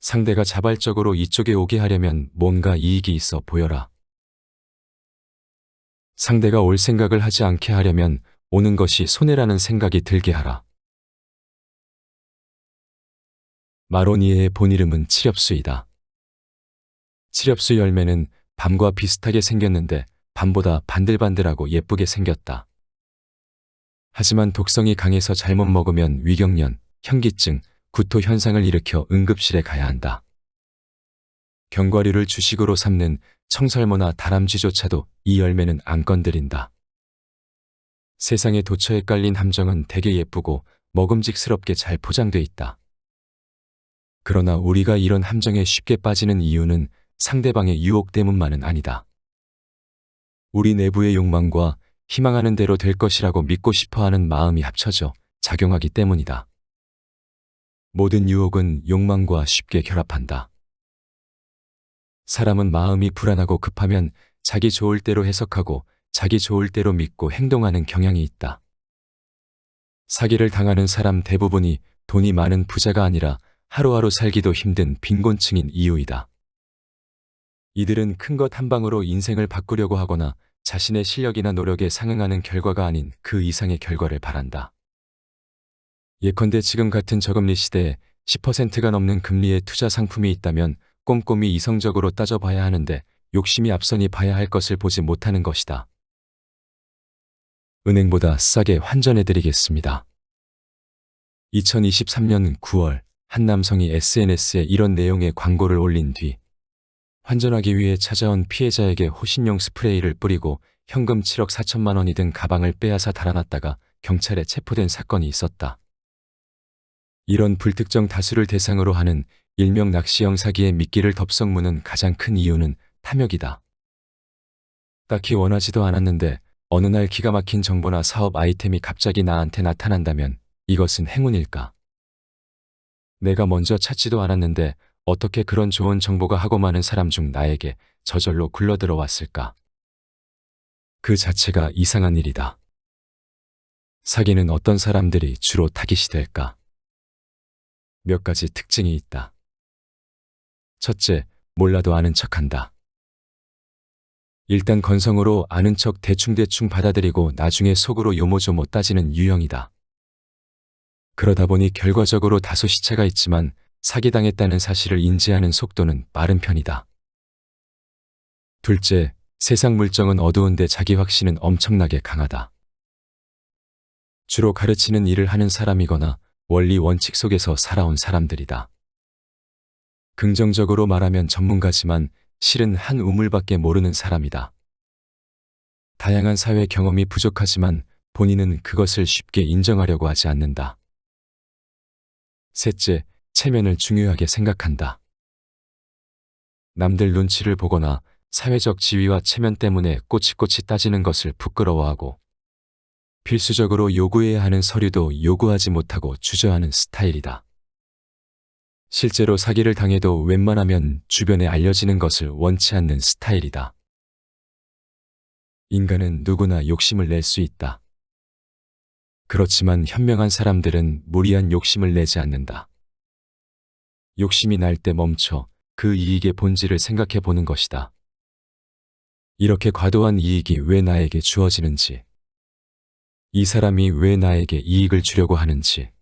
상대가 자발적으로 이쪽에 오게 하려면 뭔가 이익이 있어 보여라. 상대가 올 생각을 하지 않게 하려면 오는 것이 손해라는 생각이 들게 하라. 마로니에의 본이름은 칠엽수이다. 칠엽수 열매는 밤과 비슷하게 생겼는데 밤보다 반들반들하고 예쁘게 생겼다. 하지만 독성이 강해서 잘못 먹으면 위경련, 현기증, 구토 현상을 일으켜 응급실에 가야 한다. 견과류를 주식으로 삼는 청설모나 다람쥐조차도 이 열매는 안 건드린다. 세상의 도처에 깔린 함정은 되게 예쁘고 먹음직스럽게 잘 포장돼 있다. 그러나 우리가 이런 함정에 쉽게 빠지는 이유는 상대방의 유혹 때문만은 아니다. 우리 내부의 욕망과 희망하는 대로 될 것이라고 믿고 싶어하는 마음이 합쳐져 작용하기 때문이다. 모든 유혹은 욕망과 쉽게 결합한다. 사람은 마음이 불안하고 급하면 자기 좋을 대로 해석하고 자기 좋을 대로 믿고 행동하는 경향이 있다. 사기를 당하는 사람 대부분이 돈이 많은 부자가 아니라 하루하루 살기도 힘든 빈곤층인 이유이다. 이들은 큰 것 한 방으로 인생을 바꾸려고 하거나 자신의 실력이나 노력에 상응하는 결과가 아닌 그 이상의 결과를 바란다. 예컨대 지금 같은 저금리 시대에 10%가 넘는 금리의 투자 상품이 있다면 꼼꼼히 이성적으로 따져봐야 하는데 욕심이 앞서니 봐야 할 것을 보지 못하는 것이다. 은행보다 싸게 환전해드리겠습니다. 2023년 9월 한 남성이 SNS에 이런 내용의 광고를 올린 뒤 환전하기 위해 찾아온 피해자에게 호신용 스프레이를 뿌리고 현금 7억 4천만 원이 든 가방을 빼앗아 달아났다가 경찰에 체포된 사건이 있었다. 이런 불특정 다수를 대상으로 하는 일명 낚시형 사기의 미끼를 덥석 무는 가장 큰 이유는 탐욕이다. 딱히 원하지도 않았는데 어느 날 기가 막힌 정보나 사업 아이템이 갑자기 나한테 나타난다면 이것은 행운일까? 내가 먼저 찾지도 않았는데 어떻게 그런 좋은 정보가 하고 많은 사람 중 나에게 저절로 굴러들어왔을까? 그 자체가 이상한 일이다. 사기는 어떤 사람들이 주로 타깃이 될까? 몇 가지 특징이 있다. 첫째, 몰라도 아는 척한다. 일단 건성으로 아는 척 대충대충 받아들이고 나중에 속으로 요모조모 따지는 유형이다. 그러다 보니 결과적으로 다소 시차가 있지만 사기당했다는 사실을 인지하는 속도는 빠른 편이다. 둘째, 세상 물정은 어두운데 자기 확신은 엄청나게 강하다. 주로 가르치는 일을 하는 사람이거나 원리 원칙 속에서 살아온 사람들이다. 긍정적으로 말하면 전문가지만 실은 한 우물밖에 모르는 사람이다. 다양한 사회 경험이 부족하지만 본인은 그것을 쉽게 인정하려고 하지 않는다. 셋째, 체면을 중요하게 생각한다. 남들 눈치를 보거나 사회적 지위와 체면 때문에 꼬치꼬치 따지는 것을 부끄러워하고 필수적으로 요구해야 하는 서류도 요구하지 못하고 주저하는 스타일이다. 실제로 사기를 당해도 웬만하면 주변에 알려지는 것을 원치 않는 스타일이다. 인간은 누구나 욕심을 낼 수 있다. 그렇지만 현명한 사람들은 무리한 욕심을 내지 않는다. 욕심이 날 때 멈춰 그 이익의 본질을 생각해 보는 것이다. 이렇게 과도한 이익이 왜 나에게 주어지는지, 이 사람이 왜 나에게 이익을 주려고 하는지,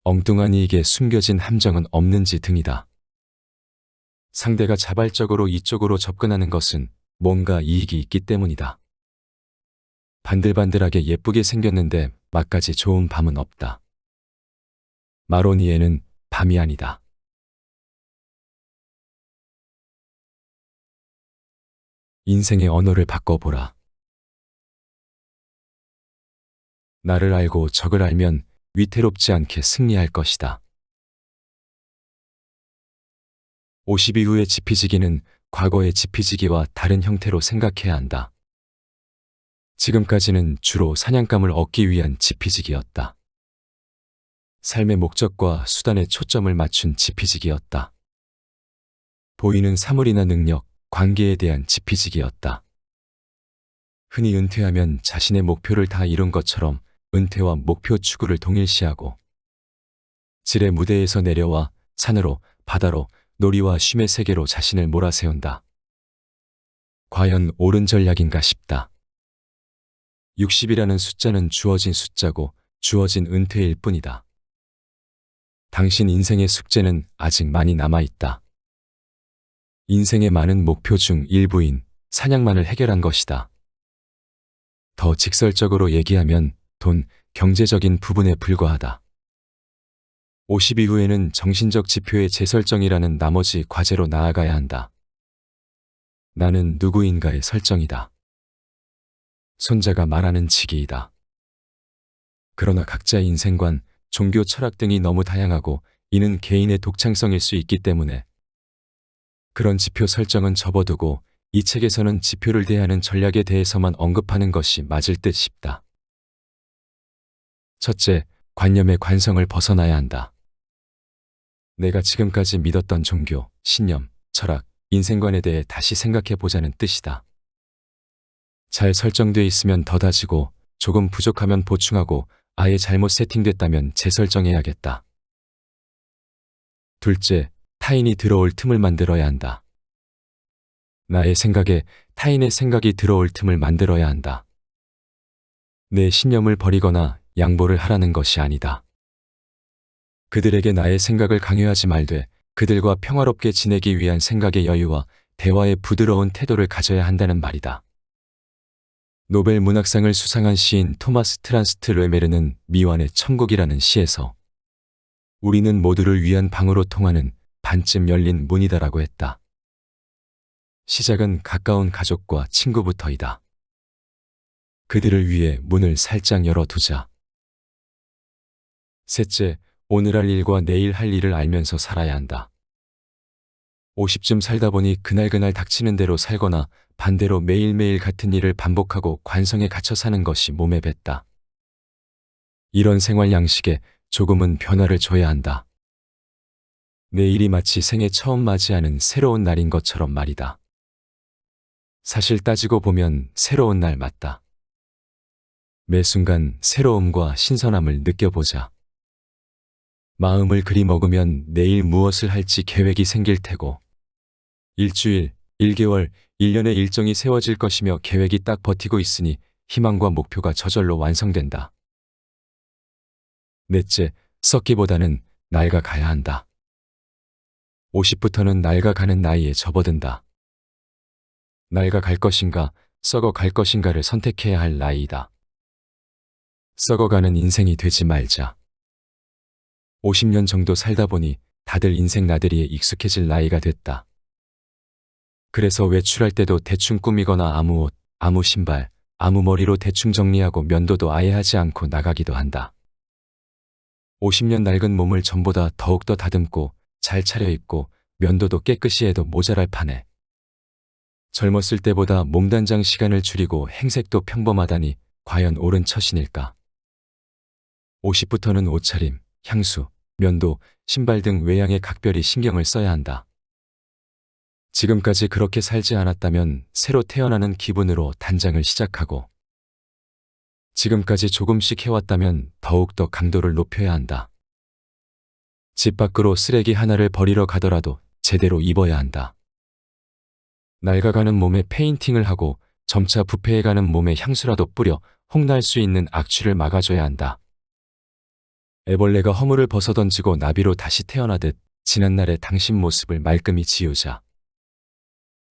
엉뚱한 이익에 숨겨진 함정은 없는지 등이다. 상대가 자발적으로 이쪽으로 접근하는 것은 뭔가 이익이 있기 때문이다. 반들반들하게 예쁘게 생겼는데 맛까지 좋은 밤은 없다. 마로니에는 밤이 아니다. 인생의 언어를 바꿔보라. 나를 알고 적을 알면 위태롭지 않게 승리할 것이다. 50 이후의 지피지기는 과거의 지피지기와 다른 형태로 생각해야 한다. 지금까지는 주로 사냥감을 얻기 위한 지피지기였다. 삶의 목적과 수단에 초점을 맞춘 지피지기였다. 보이는 사물이나 능력, 관계에 대한 지피지기였다. 흔히 은퇴하면 자신의 목표를 다 이룬 것처럼 은퇴와 목표 추구를 동일시하고 질의 무대에서 내려와 산으로 바다로, 놀이와 쉼의 세계로 자신을 몰아세운다. 과연 옳은 전략인가 싶다. 60이라는 숫자는 주어진 숫자고 주어진 은퇴일 뿐이다. 당신 인생의 숙제는 아직 많이 남아있다. 인생의 많은 목표 중 일부인 사냥만을 해결한 것이다. 더 직설적으로 얘기하면 돈, 경제적인 부분에 불과하다. 50 이후에는 정신적 지표의 재설정이라는 나머지 과제로 나아가야 한다. 나는 누구인가의 설정이다. 손자가 말하는 직이이다. 그러나 각자의 인생관, 종교 철학 등이 너무 다양하고 이는 개인의 독창성일 수 있기 때문에 그런 지표 설정은 접어두고 이 책에서는 지표를 대하는 전략에 대해서만 언급하는 것이 맞을 듯 싶다. 첫째, 관념의 관성을 벗어나야 한다. 내가 지금까지 믿었던 종교, 신념, 철학, 인생관에 대해 다시 생각해 보자는 뜻이다. 잘 설정돼 있으면 더 다지고 조금 부족하면 보충하고 아예 잘못 세팅됐다면 재설정해야겠다. 둘째, 타인이 들어올 틈을 만들어야 한다. 나의 생각에 타인의 생각이 들어올 틈을 만들어야 한다. 내 신념을 버리거나 양보를 하라는 것이 아니다. 그들에게 나의 생각을 강요하지 말되 그들과 평화롭게 지내기 위한 생각의 여유와 대화의 부드러운 태도를 가져야 한다는 말이다. 노벨 문학상을 수상한 시인 토마스 트란스트 르메르는 미완의 천국이라는 시에서 우리는 모두를 위한 방으로 통하는 반쯤 열린 문이다라고 했다. 시작은 가까운 가족과 친구부터이다. 그들을 위해 문을 살짝 열어두자. 셋째, 오늘 할 일과 내일 할 일을 알면서 살아야 한다. 50쯤 살다 보니 그날그날 닥치는 대로 살거나 반대로 매일매일 같은 일을 반복하고 관성에 갇혀 사는 것이 몸에 뱄다. 이런 생활 양식에 조금은 변화를 줘야 한다. 내일이 마치 생애 처음 맞이하는 새로운 날인 것처럼 말이다. 사실 따지고 보면 새로운 날 맞다. 매 순간 새로움과 신선함을 느껴보자. 마음을 그리 먹으면 내일 무엇을 할지 계획이 생길 테고 일주일, 1개월, 1년의 일정이 세워질 것이며 계획이 딱 버티고 있으니 희망과 목표가 저절로 완성된다. 넷째, 썩기보다는 낡아가야 한다. 50부터는 낡아가는 나이에 접어든다. 낡아갈 것인가, 썩어갈 것인가를 선택해야 할 나이이다. 썩어가는 인생이 되지 말자. 50년 정도 살다 보니 다들 인생 나들이에 익숙해질 나이가 됐다. 그래서 외출할 때도 대충 꾸미거나 아무 옷, 아무 신발, 아무 머리로 대충 정리하고 면도도 아예 하지 않고 나가기도 한다. 50년 낡은 몸을 전보다 더욱더 다듬고 잘 차려입고 면도도 깨끗이 해도 모자랄 판에 젊었을 때보다 몸단장 시간을 줄이고 행색도 평범하다니 과연 옳은 처신일까? 50부터는 옷차림, 향수, 면도, 신발 등 외양에 각별히 신경을 써야 한다. 지금까지 그렇게 살지 않았다면 새로 태어나는 기분으로 단장을 시작하고 지금까지 조금씩 해왔다면 더욱더 강도를 높여야 한다. 집 밖으로 쓰레기 하나를 버리러 가더라도 제대로 입어야 한다. 낡아가는 몸에 페인팅을 하고 점차 부패해가는 몸에 향수라도 뿌려 홍날 수 있는 악취를 막아줘야 한다. 애벌레가 허물을 벗어던지고 나비로 다시 태어나듯 지난날의 당신 모습을 말끔히 지우자.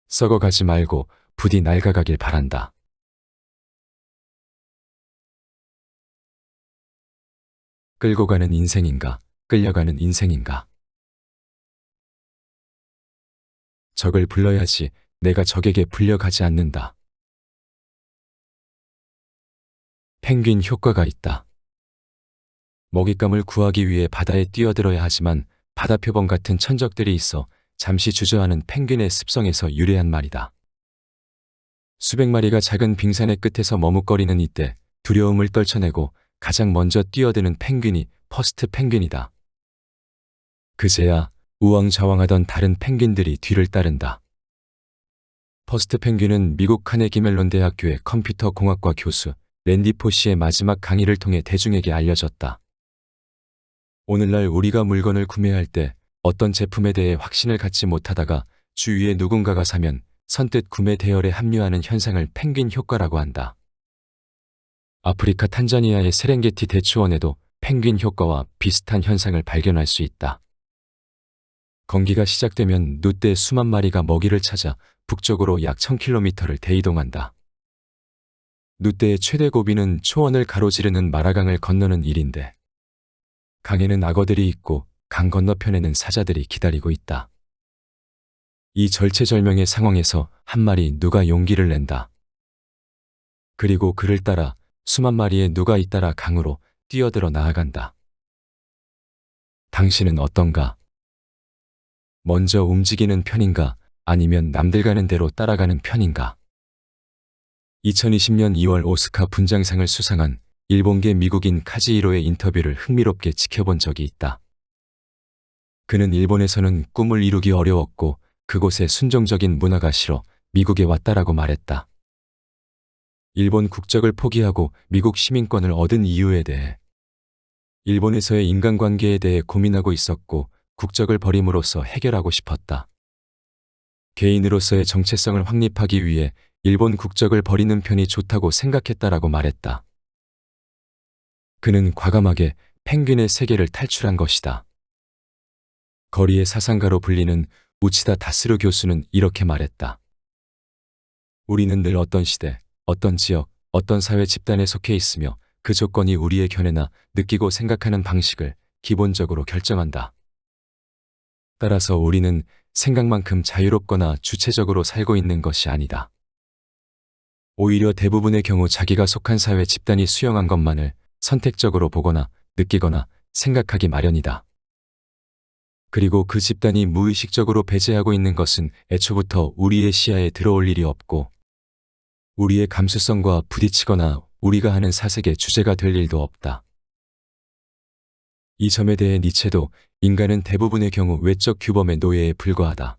썩어가지 말고 부디 낡아가길 바란다. 끌고 가는 인생인가, 끌려가는 인생인가. 적을 불러야지 내가 적에게 불려가지 않는다. 펭귄 효과가 있다. 먹잇감을 구하기 위해 바다에 뛰어들어야 하지만 바다 표범 같은 천적들이 있어 잠시 주저하는 펭귄의 습성에서 유래한 말이다. 수백 마리가 작은 빙산의 끝에서 머뭇거리는 이때 두려움을 떨쳐내고 가장 먼저 뛰어드는 펭귄이 퍼스트 펭귄이다. 그제야 우왕좌왕하던 다른 펭귄들이 뒤를 따른다. 퍼스트 펭귄은 미국 카네기 멜론 대학교의 컴퓨터 공학과 교수 랜디 포시의 마지막 강의를 통해 대중에게 알려졌다. 오늘날 우리가 물건을 구매할 때 어떤 제품에 대해 확신을 갖지 못하다가 주위에 누군가가 사면 선뜻 구매 대열에 합류하는 현상을 펭귄 효과라고 한다. 아프리카 탄자니아의 세렝게티 대추원에도 펭귄 효과와 비슷한 현상을 발견할 수 있다. 건기가 시작되면 누떼 수만 마리가 먹이를 찾아 북쪽으로 약 1000km를 대이동한다. 누떼의 최대 고비는 초원을 가로지르는 마라강을 건너는 일인데 강에는 악어들이 있고 강 건너편에는 사자들이 기다리고 있다. 이 절체절명의 상황에서 한 마리 누가 용기를 낸다. 그리고 그를 따라 수만 마리의 누가 잇따라 강으로 뛰어들어 나아간다. 당신은 어떤가? 먼저 움직이는 편인가? 아니면 남들 가는 대로 따라가는 편인가? 2020년 2월 오스카 분장상을 수상한 일본계 미국인 카지히로의 인터뷰를 흥미롭게 지켜본 적이 있다. 그는 일본에서는 꿈을 이루기 어려웠고 그곳의 순종적인 문화가 싫어 미국에 왔다라고 말했다. 일본 국적을 포기하고 미국 시민권을 얻은 이유에 대해 일본에서의 인간관계에 대해 고민하고 있었고 국적을 버림으로써 해결하고 싶었다. 개인으로서의 정체성을 확립하기 위해 일본 국적을 버리는 편이 좋다고 생각했다라고 말했다. 그는 과감하게 펭귄의 세계를 탈출한 것이다. 거리의 사상가로 불리는 우치다 다스루 교수는 이렇게 말했다. 우리는 늘 어떤 시대, 어떤 지역, 어떤 사회 집단에 속해 있으며 그 조건이 우리의 견해나 느끼고 생각하는 방식을 기본적으로 결정한다. 따라서 우리는 생각만큼 자유롭거나 주체적으로 살고 있는 것이 아니다. 오히려 대부분의 경우 자기가 속한 사회 집단이 수용한 것만을 선택적으로 보거나 느끼거나 생각하기 마련이다. 그리고 그 집단이 무의식적으로 배제하고 있는 것은 애초부터 우리의 시야에 들어올 일이 없고 우리의 감수성과 부딪히거나 우리가 하는 사색의 주제가 될 일도 없다. 이 점에 대해 니체도 인간은 대부분의 경우 외적 규범의 노예에 불과하다.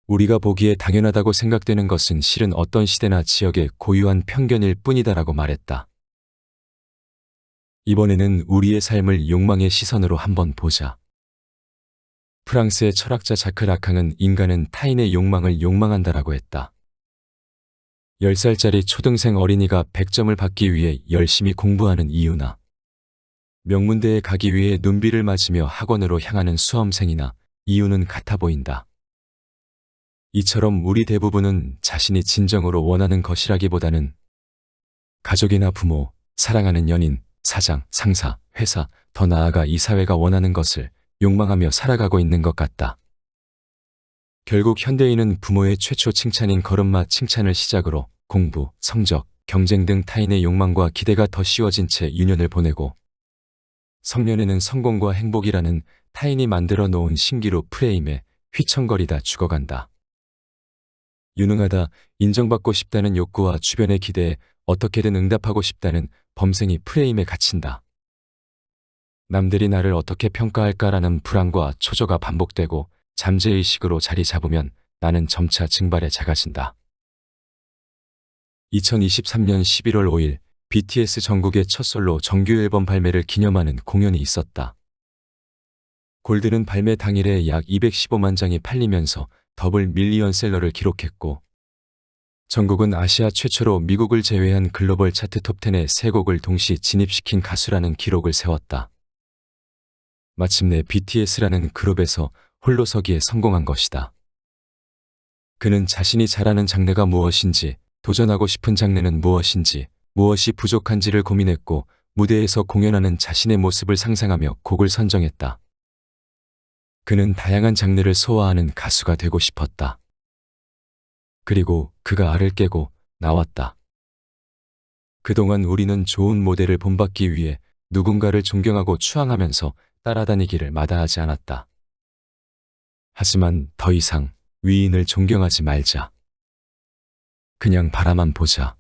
우리가 보기에 당연하다고 생각되는 것은 실은 어떤 시대나 지역의 고유한 편견일 뿐이다라고 말했다. 이번에는 우리의 삶을 욕망의 시선으로 한번 보자. 프랑스의 철학자 자크 라캉은 인간은 타인의 욕망을 욕망한다라고 했다. 10살짜리 초등생 어린이가 100점을 받기 위해 열심히 공부하는 이유나 명문대에 가기 위해 눈비를 맞으며 학원으로 향하는 수험생이나 이유는 같아 보인다. 이처럼 우리 대부분은 자신이 진정으로 원하는 것이라기보다는 가족이나 부모, 사랑하는 연인, 사장, 상사, 회사, 더 나아가 이 사회가 원하는 것을 욕망하며 살아가고 있는 것 같다. 결국 현대인은 부모의 최초 칭찬인 걸음마 칭찬을 시작으로 공부, 성적, 경쟁 등 타인의 욕망과 기대가 더 씌워진 채 유년을 보내고 성년에는 성공과 행복이라는 타인이 만들어 놓은 신기루 프레임에 휘청거리다 죽어간다. 유능하다, 인정받고 싶다는 욕구와 주변의 기대에 어떻게든 응답하고 싶다는 범생이 프레임에 갇힌다. 남들이 나를 어떻게 평가할까라는 불안과 초조가 반복되고 잠재의식으로 자리 잡으면 나는 점차 증발해 작아진다. 2023년 11월 5일 BTS 전국의 첫 솔로 정규 앨범 발매를 기념하는 공연이 있었다. 골드는 발매 당일에 약 215만 장이 팔리면서 더블 밀리언셀러를 기록했고 정국은 아시아 최초로 미국을 제외한 글로벌 차트 톱10에 3곡을 동시 진입시킨 가수라는 기록을 세웠다. 마침내 BTS라는 그룹에서 홀로 서기에 성공한 것이다. 그는 자신이 잘하는 장르가 무엇인지, 도전하고 싶은 장르는 무엇인지, 무엇이 부족한지를 고민했고 무대에서 공연하는 자신의 모습을 상상하며 곡을 선정했다. 그는 다양한 장르를 소화하는 가수가 되고 싶었다. 그리고 그가 알을 깨고 나왔다. 그동안 우리는 좋은 모델을 본받기 위해 누군가를 존경하고 추앙하면서 따라다니기를 마다하지 않았다. 하지만 더 이상 위인을 존경하지 말자. 그냥 바라만 보자.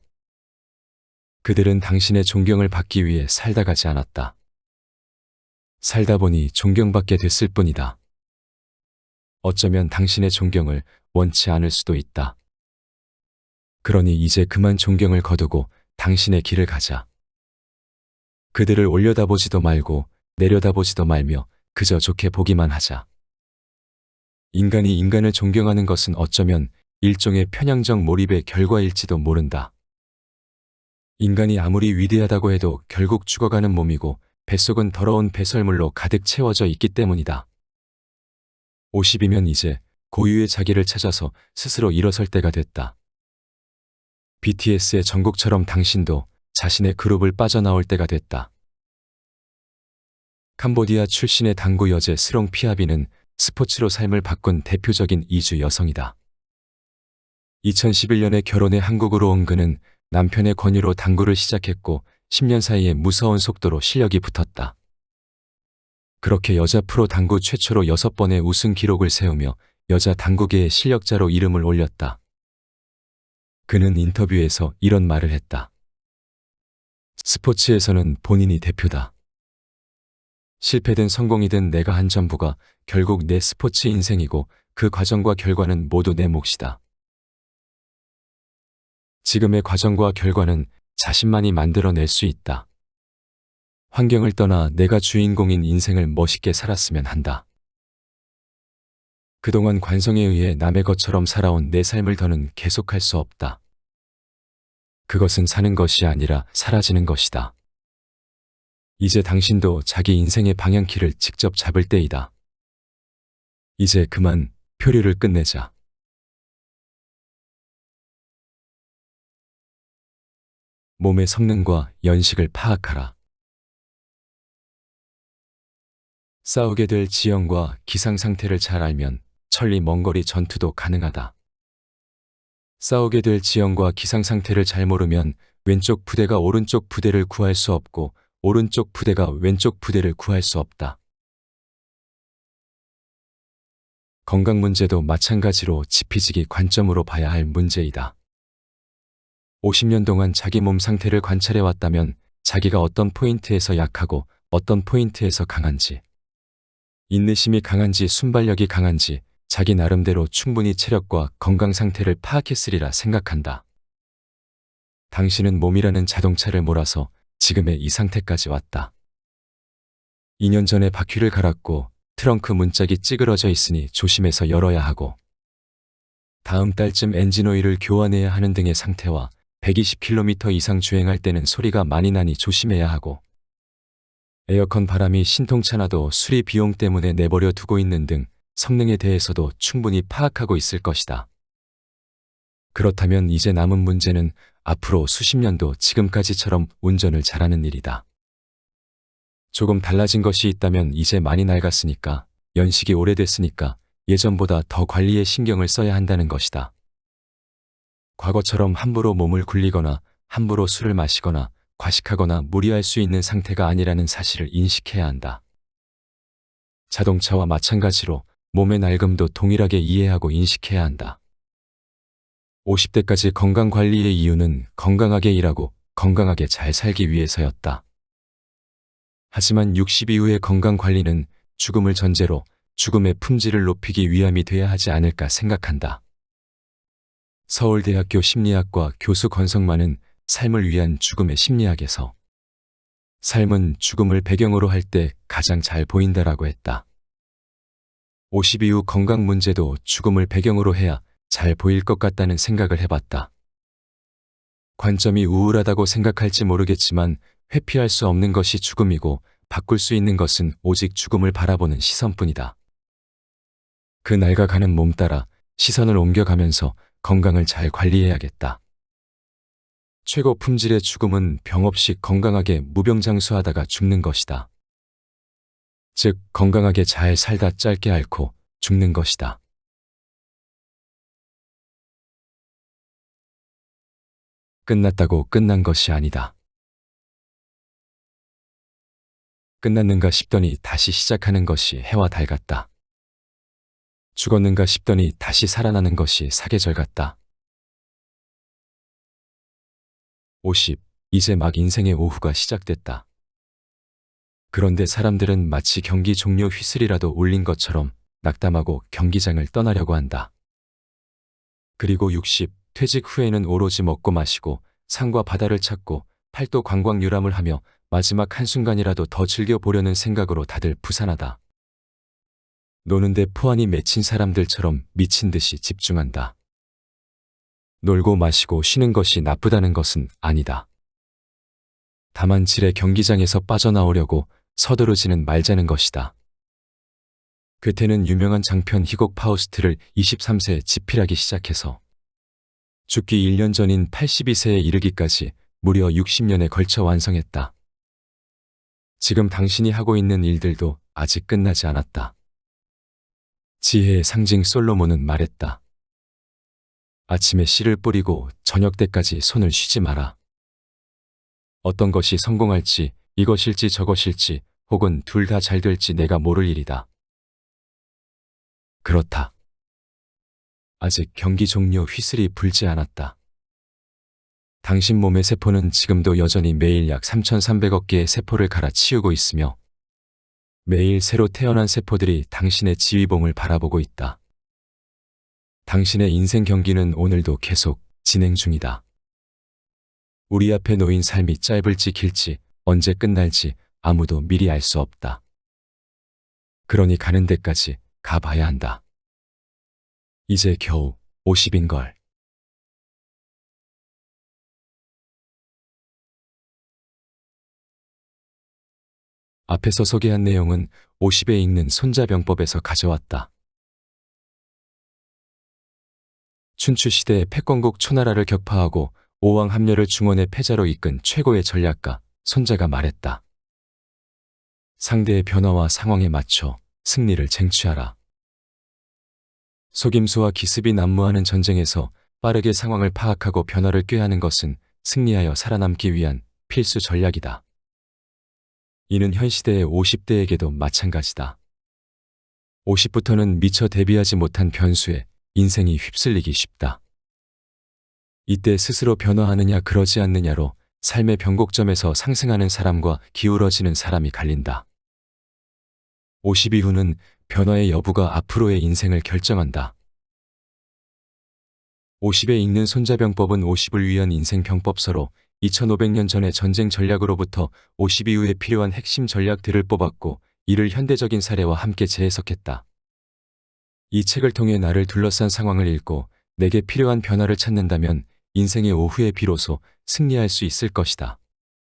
그들은 당신의 존경을 받기 위해 살다 가지 않았다. 살다 보니 존경받게 됐을 뿐이다. 어쩌면 당신의 존경을 원치 않을 수도 있다. 그러니 이제 그만 존경을 거두고 당신의 길을 가자. 그들을 올려다보지도 말고 내려다보지도 말며 그저 좋게 보기만 하자. 인간이 인간을 존경하는 것은 어쩌면 일종의 편향적 몰입의 결과일지도 모른다. 인간이 아무리 위대하다고 해도 결국 죽어가는 몸이고 뱃속은 더러운 배설물로 가득 채워져 있기 때문이다. 50이면 이제 고유의 자기를 찾아서 스스로 일어설 때가 됐다. BTS의 정국처럼 당신도 자신의 그룹을 빠져나올 때가 됐다. 캄보디아 출신의 당구 여제 스롱 피아비는 스포츠로 삶을 바꾼 대표적인 이주 여성이다. 2011년에 결혼해 한국으로 온 그는 남편의 권유로 당구를 시작했고 10년 사이에 무서운 속도로 실력이 붙었다. 그렇게 여자 프로 당구 최초로 6번의 우승 기록을 세우며 여자 당구계의 실력자로 이름을 올렸다. 그는 인터뷰에서 이런 말을 했다. 스포츠에서는 본인이 대표다. 실패든 성공이든 내가 한 전부가 결국 내 스포츠 인생이고 그 과정과 결과는 모두 내 몫이다. 지금의 과정과 결과는 자신만이 만들어낼 수 있다. 환경을 떠나 내가 주인공인 인생을 멋있게 살았으면 한다. 그동안 관성에 의해 남의 것처럼 살아온 내 삶을 더는 계속할 수 없다. 그것은 사는 것이 아니라 사라지는 것이다. 이제 당신도 자기 인생의 방향키를 직접 잡을 때이다. 이제 그만 표류를 끝내자. 몸의 성능과 연식을 파악하라. 싸우게 될 지형과 기상 상태를 잘 알면 천리 먼 거리 전투도 가능하다. 싸우게 될 지형과 기상 상태를 잘 모르면 왼쪽 부대가 오른쪽 부대를 구할 수 없고 오른쪽 부대가 왼쪽 부대를 구할 수 없다. 건강 문제도 마찬가지로 지피지기 관점으로 봐야 할 문제이다. 50년 동안 자기 몸 상태를 관찰해 왔다면 자기가 어떤 포인트에서 약하고 어떤 포인트에서 강한지, 인내심이 강한지 순발력이 강한지 자기 나름대로 충분히 체력과 건강 상태를 파악했으리라 생각한다. 당신은 몸이라는 자동차를 몰아서 지금의 이 상태까지 왔다. 2년 전에 바퀴를 갈았고 트렁크 문짝이 찌그러져 있으니 조심해서 열어야 하고 다음 달쯤 엔진오일을 교환해야 하는 등의 상태와 120km 이상 주행할 때는 소리가 많이 나니 조심해야 하고 에어컨 바람이 신통찮아도 수리 비용 때문에 내버려 두고 있는 등 성능에 대해서도 충분히 파악하고 있을 것이다. 그렇다면 이제 남은 문제는 앞으로 수십 년도 지금까지처럼 운전을 잘하는 일이다. 조금 달라진 것이 있다면 이제 많이 낡았으니까, 연식이 오래됐으니까 예전보다 더 관리에 신경을 써야 한다는 것이다. 과거처럼 함부로 몸을 굴리거나 함부로 술을 마시거나 과식하거나 무리할 수 있는 상태가 아니라는 사실을 인식해야 한다. 자동차와 마찬가지로 몸의 낡음도 동일하게 이해하고 인식해야 한다. 50대까지 건강관리의 이유는 건강하게 일하고 건강하게 잘 살기 위해서였다. 하지만 60 이후의 건강관리는 죽음을 전제로 죽음의 품질을 높이기 위함이 돼야 하지 않을까 생각한다. 서울대학교 심리학과 교수 권성만은 삶을 위한 죽음의 심리학에서 삶은 죽음을 배경으로 할 때 가장 잘 보인다라고 했다. 50 이후 건강 문제도 죽음을 배경으로 해야 잘 보일 것 같다는 생각을 해봤다. 관점이 우울하다고 생각할지 모르겠지만 회피할 수 없는 것이 죽음이고 바꿀 수 있는 것은 오직 죽음을 바라보는 시선뿐이다. 그 낡아가는 몸 따라 시선을 옮겨가면서 건강을 잘 관리해야겠다. 최고 품질의 죽음은 병 없이 건강하게 무병장수하다가 죽는 것이다. 즉 건강하게 잘 살다 짧게 앓고 죽는 것이다. 끝났다고 끝난 것이 아니다. 끝났는가 싶더니 다시 시작하는 것이 해와 달 같다. 죽었는가 싶더니 다시 살아나는 것이 사계절 같다. 50. 이제 막 인생의 오후가 시작됐다. 그런데 사람들은 마치 경기 종료 휘슬이라도 울린 것처럼 낙담하고 경기장을 떠나려고 한다. 그리고 60. 퇴직 후에는 오로지 먹고 마시고 산과 바다를 찾고 팔도 관광 유람을 하며 마지막 한순간이라도 더 즐겨보려는 생각으로 다들 부산하다. 노는데 포안이 맺힌 사람들처럼 미친 듯이 집중한다. 놀고 마시고 쉬는 것이 나쁘다는 것은 아니다. 다만 질의 경기장에서 빠져나오려고 서두르지는 말자는 것이다. 괴테는 유명한 장편 희곡 파우스트를 23세에 집필하기 시작해서 죽기 1년 전인 82세에 이르기까지 무려 60년에 걸쳐 완성했다. 지금 당신이 하고 있는 일들도 아직 끝나지 않았다. 지혜의 상징 솔로몬은 말했다. 아침에 씨를 뿌리고 저녁 때까지 손을 쉬지 마라. 어떤 것이 성공할지 이것일지 저것일지 혹은 둘 다 잘 될지 내가 모를 일이다. 그렇다. 아직 경기 종료 휘슬이 불지 않았다. 당신 몸의 세포는 지금도 여전히 매일 약 3,300억 개의 세포를 갈아치우고 있으며 매일 새로 태어난 세포들이 당신의 지휘봉을 바라보고 있다. 당신의 인생 경기는 오늘도 계속 진행 중이다. 우리 앞에 놓인 삶이 짧을지 길지 언제 끝날지 아무도 미리 알 수 없다. 그러니 가는 데까지 가봐야 한다. 이제 겨우 50인걸. 앞에서 소개한 내용은 50에 읽는 손자병법에서 가져왔다. 춘추시대의 패권국 초나라를 격파하고 오왕 합렬을 중원의 패자로 이끈 최고의 전략가 손자가 말했다. 상대의 변화와 상황에 맞춰 승리를 쟁취하라. 속임수와 기습이 난무하는 전쟁에서 빠르게 상황을 파악하고 변화를 꾀하는 것은 승리하여 살아남기 위한 필수 전략이다. 이는 현 시대의 50대에게도 마찬가지다. 50부터는 미처 대비하지 못한 변수에 인생이 휩쓸리기 쉽다. 이때 스스로 변화하느냐 그러지 않느냐로 삶의 변곡점에서 상승하는 사람과 기울어지는 사람이 갈린다. 50 이후는 변화의 여부가 앞으로의 인생을 결정한다. 50에 읽는 손자병법은 50을 위한 인생병법서로 2500년 전의 전쟁 전략으로부터 50 이후에 필요한 핵심 전략들을 뽑았고 이를 현대적인 사례와 함께 재해석했다. 이 책을 통해 나를 둘러싼 상황을 읽고 내게 필요한 변화를 찾는다면 인생의 오후에 비로소 승리할 수 있을 것이다.